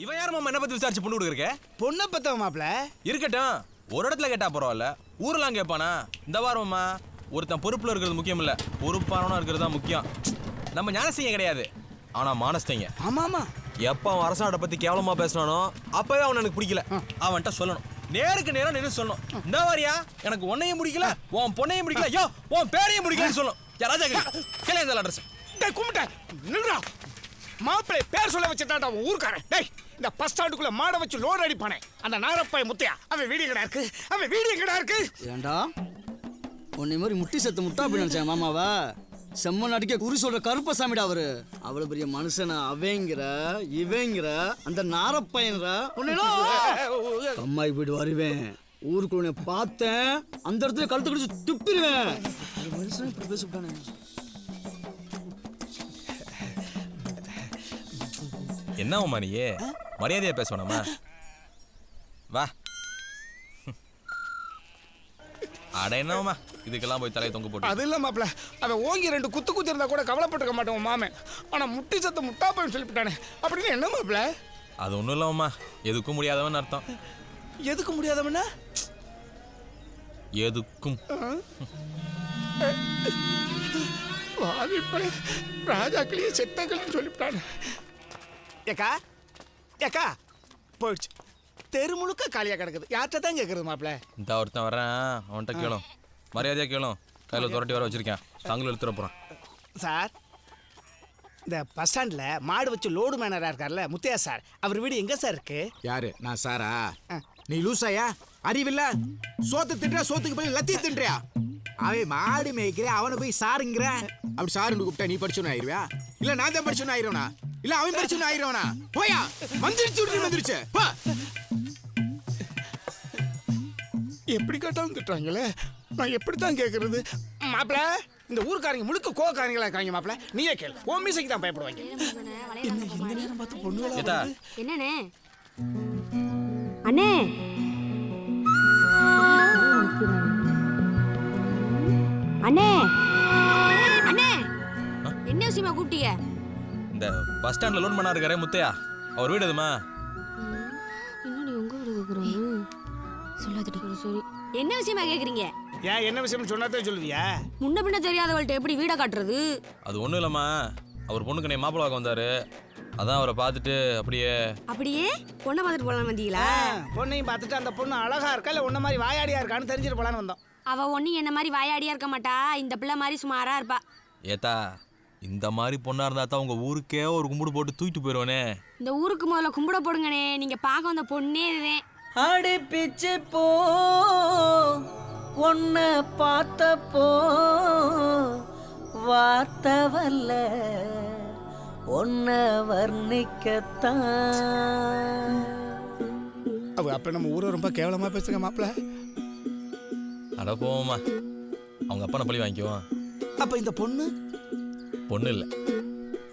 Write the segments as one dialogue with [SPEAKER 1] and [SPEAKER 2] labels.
[SPEAKER 1] இவன் யார் மாமா என்ன பத்தி விசாரிச்சு பொண்ணு கொடுக்குறக்க?
[SPEAKER 2] பொண்ணை பத்தவ மாப்ள.
[SPEAKER 1] இருக்கட்டும், ஒரு இடத்துல கேட்டா பரவாயில்ல, ஊரெல்லாம் கேட்பானா? இந்த வாரம்மா ஒருத்தன் பொறுப்புல இருக்கிறது முக்கியம் இல்ல, பொறுப்பானவனா இருக்கிறது தான் முக்கியம். நம்ம ஞானஸ்திங்க கிடையாது, ஆனா மானஸ்திங்க.
[SPEAKER 2] ஆமா ஆமா.
[SPEAKER 1] எப்ப அவன் அரசாட பத்தி கேவலமா பேசினானோ அப்பவே அவன் எனக்கு பிடிக்கல. அவன்கிட்ட சொல்லணும், நேருக்கு நேரம் நின்று சொல்லணும். இந்த வாரியா எனக்கு உன்னையும் பிடிக்கல, உன் பொண்ணையும் பிடிக்கல, ஐயோ உன் பேரையும் பிடிக்கலன்னு சொல்லணும். ராஜா கேளு இந்த அட்ரஸ்.
[SPEAKER 2] டேய் கும்பிட்ட நில்றா. மாப்பிளை பேர் சொல்ல வச்சுட்டான் அவன் ஊர்க்காரன். டேய் இந்த பஸ் ஸ்டாண்டுக்குள்ள மாட வச்சு லோடு அடிப்பானே அந்த நாரப்பாய் முத்தையா, அவன் வீடியோ கடை இருக்கு, அவன் வீடியோ கடை இருக்கு.
[SPEAKER 3] ஏண்டா உன்னை மாதிரி முட்டி சத்து முட்டா போய் நினைச்சேன் மாமாவா? செம்மன் அடிக்க குறி சொல்ற கருப்பசாமிடா அவரு. அவ்வளவு பெரிய மனுஷனா அவங்கிற இவங்கிற அந்த நாரப்பையன்ற அம்மாய் வீடு வருவேன். ஊருக்குள்ள பார்த்தேன், அந்த இடத்துல கழுத்து கடிச்சு துப்பிடுவேன். மனுஷன் இப்படி பேசிவிட்டானே.
[SPEAKER 1] என்னம்மா நீ மரியாதையா பேசணுமா? வா. அட என்னம்மா இதுக்கெல்லாம் போய் தலையை தொங்க போட்டு.
[SPEAKER 2] அது இல்ல மாப்ள, அவன் ஓங்கி 2 குத்து இருந்தா கூட கவலைப்பட்டுக்க மாட்டேன் மாமன். ஆனா முட்டி சத்த முட்டா போய் சொல்லிவிட்டானே, அப்படின்னு என்ன மாப்ள?
[SPEAKER 1] அது ஒண்ணும் இல்லம்மா, எதுக்கும் முடியாதவன் அர்த்தம்.
[SPEAKER 2] எதுக்கு முடியாதவனா?
[SPEAKER 1] எதுக்கும்.
[SPEAKER 2] ராஜாக்களியே செத்தக்கள்னு சொல்லிவிட்டானே. ஏக்கா ஏக்கா போயிடுச்சு. தெரு முழுக்க காலியா கிடக்குது. யார்கிட்ட தான் கேட்கறது மாப்ள?
[SPEAKER 1] இந்த ஒருத்தன் வரேன், அவன்கிட்ட கேளும், மரியாதையா கேளும். கையில் துரட்டி வர வச்சிருக்கேன், தாங்களும் எடுத்துட போறான்.
[SPEAKER 2] சார், இந்த பஸ் ஸ்டாண்ட்ல மாடு வச்சு லோடு மேனரா இருக்கார்ல முத்தையா சார், அவர் வீடு எங்க சார் இருக்கு?
[SPEAKER 4] யாரு? நான் சாரா? நீ லூசாயா? அறிவில்ல? சோத்து தின்றா, சோத்துக்கு போய் லத்தி தின்றியா? அவன் மாடு மேய்க்கிற, அவனை போய் சாருங்கிற. அப்படி சாருன்னு கூப்பிட்டா நீ படிச்சோன்னு ஆயிருவியா? இல்ல நான் தான் படிச்சோன்னு ஆயிருவனா? இல்ல அவன் படிச்சோன்னு ஆயிருவனா? போயா, வந்துருச்சு.
[SPEAKER 2] எப்படி கேட்டாலும் திட்டுறாங்களே, நான் எப்படித்தான் கேட்கறது? மாப்பிள, இந்த ஊருக்காரங்க முழுக்க கோவக்காரங்களா இருக்காங்க மாப்பிள. நீயே கேளு, உன் மீசைக்கு தான் பயப்படுவாங்க. இந்த நேரம் பார்த்து பொண்ணுங்களா?
[SPEAKER 5] என்னண்ணே அண்ணே? அண்ணே அண்ணே என்ன விஷயமா கூப்பிட்டீங்க?
[SPEAKER 1] இந்த பஸ் ஸ்டாண்ட்ல லோன் பண்ணா இருக்காரே முத்தையா, அவர் வீடு எதுமா?
[SPEAKER 5] இன்னும் நீ உங்க வீடு கேக்குறீங்க? சொல்லாதடி. சரி, என்ன விஷயமா கேக்குறீங்க?
[SPEAKER 2] ஏன் என்ன விஷயம்னு சொன்னாதான் சொல்லுவியா?
[SPEAKER 5] முன்ன பின்ன தெரியாதவள்கிட்ட எப்படி வீட காட்டுறது?
[SPEAKER 1] அது ஒண்ணும் இல்லம்மா, அவர் பொண்ணுக்கு நீ மாப்பிள்ளை பார்க்க வந்தாரு, அதான் அவரை பார்த்துட்டு அப்படியே
[SPEAKER 5] பொண்ணை பார்த்துட்டு போலான்னு வந்தீங்களா?
[SPEAKER 2] பொண்ணையும் பார்த்துட்டு அந்த பொண்ணு அழகா இருக்கா இல்ல உன்ன மாதிரி வாயாடியா இருக்கான்னு தெரிஞ்சுட்டு போலான்னு வந்தோம்.
[SPEAKER 5] அவ ஒன்னும் என்ன மாதிரி வாயாடியா இருக்க மாட்டா, இந்த பிள்ளை மாதிரி சுமாரா இருப்பா.
[SPEAKER 1] ஏத்தா, இந்த மாதிரி பொண்ணா இருந்தா தான் உங்க ஊருக்கே ஒரு கும்பிடு போட்டு தூக்கிட்டு போயிடுவானே.
[SPEAKER 5] இந்த ஊருக்கு முதல்ல கும்பிட போடுங்கண்ணே, நீங்க பார்க்க வந்த பொண்ணே இதுதான்.
[SPEAKER 3] அடி பிச்சு போ உன்ன பார்த்தப்போ வார்த்தவல்ல உன்ன வர்ணிக்கத்தான்.
[SPEAKER 2] அவ அப்ப நம்ம ஊரை ரொம்ப கேவலமா பேசுங்க மாப்பிள.
[SPEAKER 1] அட போவோமா, அவங்க அப்பனை பழி வாங்கிக்குவோம்.
[SPEAKER 2] அப்ப இந்த பொண்ணு
[SPEAKER 1] பொண்ணு இல்ல,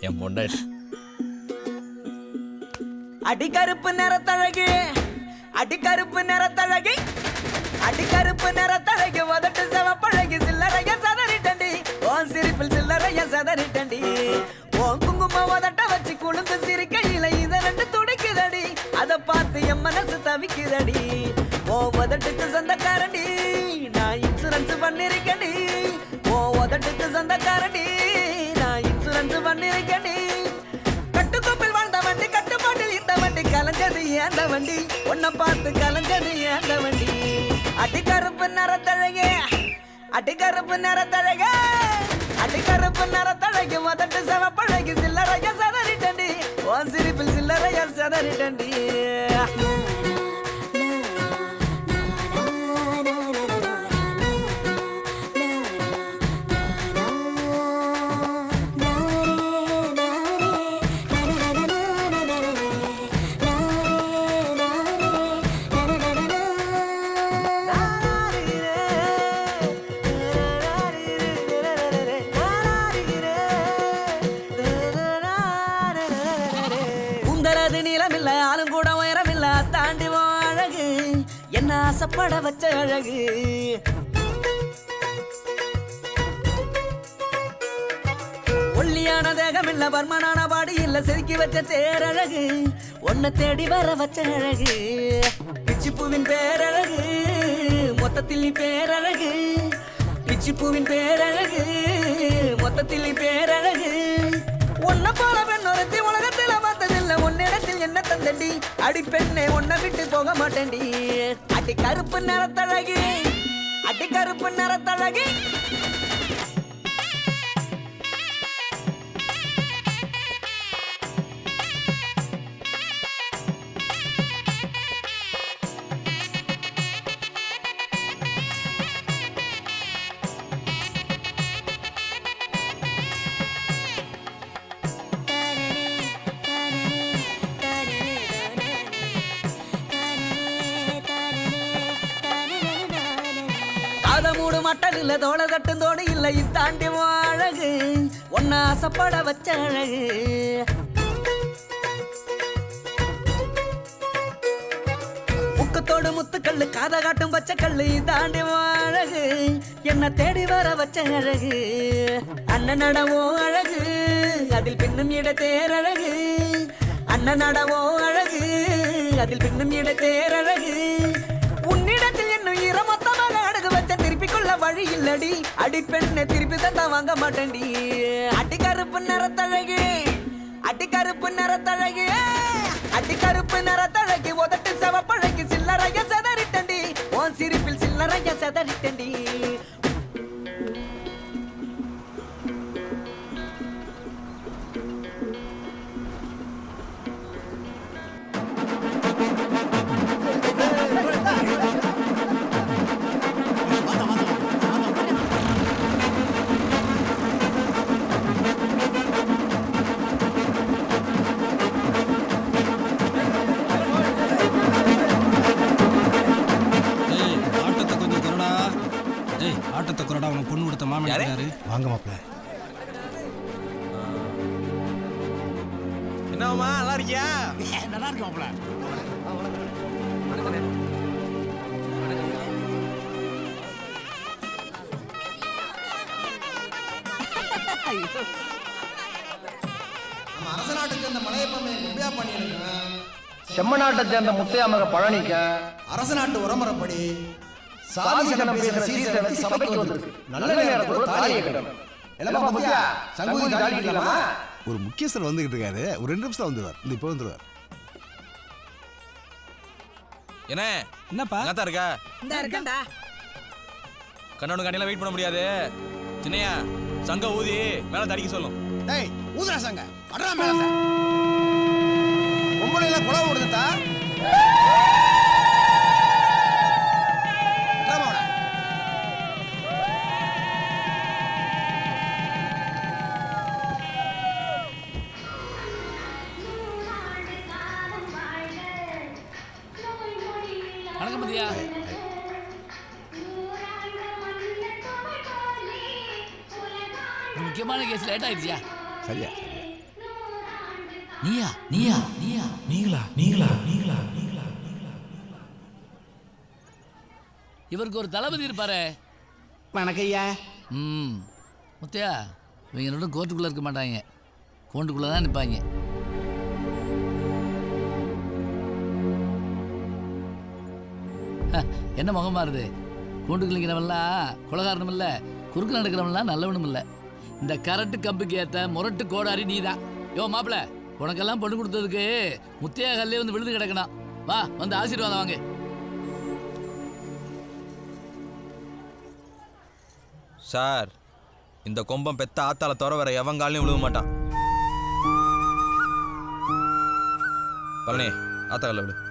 [SPEAKER 1] என் பொண்டாட்டி.
[SPEAKER 3] அடிக்கருப்பு நிறத்தழகு, அடிக்கருப்பு நிறத்தழகு, அடிக்கருப்பு நிறத்தழகு, உதட்டு செவப்பழகு, சில்லறைய சதறிட்டண்டி, உன் சிரிப்பில் சில்லறைய சதறிட்டண்டி, உன் குங்கும உதட்ட வச்சு குழுந்து சிரிக்கையில இத 2 துடிக்குதடி, அதை பார்த்து என் மனசு தவிக்குதடி. உன் உதட்டுக்கு சொந்தக்காரண்டி, நான் இன்சூரன்ஸ் பண்ணிருக்கேன்டி. உன் உதட்டுக்கு சொந்தக்காரண்டி, நான் இன்சூரன்ஸ் பண்ணிருக்கேன்டி. கட்டுக்கோப்பில் வாழ்ந்த வண்டி, கட்டுப்பாட்டில் இந்த வண்டி, கலஞ்சது ஏந்த வண்டி, உன்னை பார்த்து கலஞ்சது ஏந்த வண்டி. அடிக்கருப்பு நிறத்தழகே, அடிக்கருப்பு நிறத்தழகே, அடிக்கருப்பு நிறத்தழகு, உதட்டு செவப்பழகு, சில்லறைய சதறிட்டண்டி, உன் சிரிப்பில் சில்லறைய சதறிட்டண்டி. நிலமில்ல ஆளும் கூட உயரமில்ல, தாண்டி அழகு என்ன ஆசைப்பட வச்ச அழகு.
[SPEAKER 6] ஒல்லியான தேகம் இல்ல வர்மனான பாடி இல்ல செதுக்கி வச்ச தேரழகு ஒன்ன தேடி வர வச்ச அழகு பிச்சிப்பூவின் பேரழகு மொத்தத்தில் நீ பேரழகு பிச்சிப்பூவின் பேரழகு மொத்தத்தில் நீ பேரழகு ஒன்ன போல பெண்ணொருத்தி உலகத்தில் பார்த்ததில்ல உன்னிடத்தில் என்ன தந்தடி அடி பெண்ணே உன்னை விட்டு போக மாட்டேன்டி அடி கருப்பு நிறத்தழகு அடி கருப்பு நிறத்தழகு மூடு மட்டன் இல்ல தோட தட்டும் தோடு இல்ல இத்தாண்டி அழகு ஒன்ன ஆசைப்பட வச்ச அழகு முக்கத்தோடு முத்துக்கல்லு காத காட்டும் பச்சை கல்லு இதாண்டி அழகு என்ன தேடி வர வச்ச அழகு அண்ணன் நடவோ அழகு அதில் பின்னும் இட தேரழகு அண்ணன் நடவோ அழகு அதில் பின்னும் இட தேரழகு உன்னிடத்தில் என்னும் ஈரமொத்தமாக அடகு வச்ச திருப்பி கொள்ள வழி இல்லடி அடி பெண்ணை திருப்பி தந்தா வாங்க மாட்டேன்டி அடி கருப்பு நிறத்தழகு அடி கருப்பு நிறத்தழகு அடி கருப்பு நிறத்தழகு உதட்டு செவப்பழகு சில்லறைய செதறிட்டண்டி உன் சிரிப்பில் சில்லறைய செதறிட்டண்டி
[SPEAKER 1] பொண்ணு கொடுத்த மாமன் யாரு?
[SPEAKER 7] வாங்க மாப்பிள்ள.
[SPEAKER 1] என்னம்மா நல்லா இருக்கியா?
[SPEAKER 7] நல்லா இருக்கு மாப்பிள்ள.
[SPEAKER 8] நம்ம அரச நாட்டை சேர்ந்த மலையப்பமே கும்பியா பண்ணியிருக்கேன்.
[SPEAKER 9] செம்மநாட்டை சேர்ந்த முத்தையா மக பழனிக்க
[SPEAKER 8] அரச நாட்டு உரமுறைப்படி
[SPEAKER 9] சாதிசனம் பேசுற சீசை வச்சு சபைக்கு வந்திருக்கு. நல்ல நேரத்துல தாலியை கட்டணும். எல்லாம் முத்தியா சங்கூதி தாலிக்கலாமா?
[SPEAKER 7] ஒரு முக்கியஸ்தர் வந்துகிட்டு இருக்காரு. ஒரு 2 நிமிஷம் வந்துருவார். இப்போ வந்துருவார்.
[SPEAKER 1] என்ன
[SPEAKER 2] என்னப்பா
[SPEAKER 1] எங்கத்தான் இருக்க?
[SPEAKER 6] இந்த இருக்கேன்டா.
[SPEAKER 1] கண்ணனு கண்ணில வெயிட் பண்ண முடியாது. சின்னையா சங்க ஊதி மேல தடிக்க சொல்லும்.
[SPEAKER 8] டேய் ஊதுறா சங்க அடரா மேல பொம்பளை எல்லாம் குளவு விடுதா.
[SPEAKER 10] வணக்கம் மதியா. முக்கியமான கேஸ் லேட் ஆயிடுச்சியா?
[SPEAKER 7] சரியா
[SPEAKER 10] நீயா நீயா நீயா
[SPEAKER 1] நீங்களா நீங்களா நீங்களா நீங்களா
[SPEAKER 10] இவருக்கு ஒரு தளபதி இருப்பாரு.
[SPEAKER 2] வணக்கையா.
[SPEAKER 10] முத்தையா இவங்க ரெண்டும் கோர்ட்டுக்குள்ளே இருக்க மாட்டாங்க, கோண்டுக்குள்ளே தான் நிற்பாங்க. என்ன முகம் மாறுது? கூண்டுக்கு நிற்கிறவன்லாம் கொலகாரனும் இல்லை, குறுக்கு நடக்கிறவன்லாம் நல்லவனும் இல்லை. இந்த கரட்டு கம்புக்கு ஏற்ற முரட்டு கோடாரி நீ தான். யோ மாப்பிள்ள, உனக்கெல்லாம் பொண்ணு கொடுத்ததுக்கு முத்தையா கல்லே வந்து விழுந்து கிடக்கணும். வா வந்து ஆசீர்வாதம் வாங்க.
[SPEAKER 1] சார், இந்த கொம்பம் பெத்த ஆத்தால தவிர வேற எவங்காலையும் விழுக மாட்டான். பழனி ஆத்தாக்கல்ல விடு.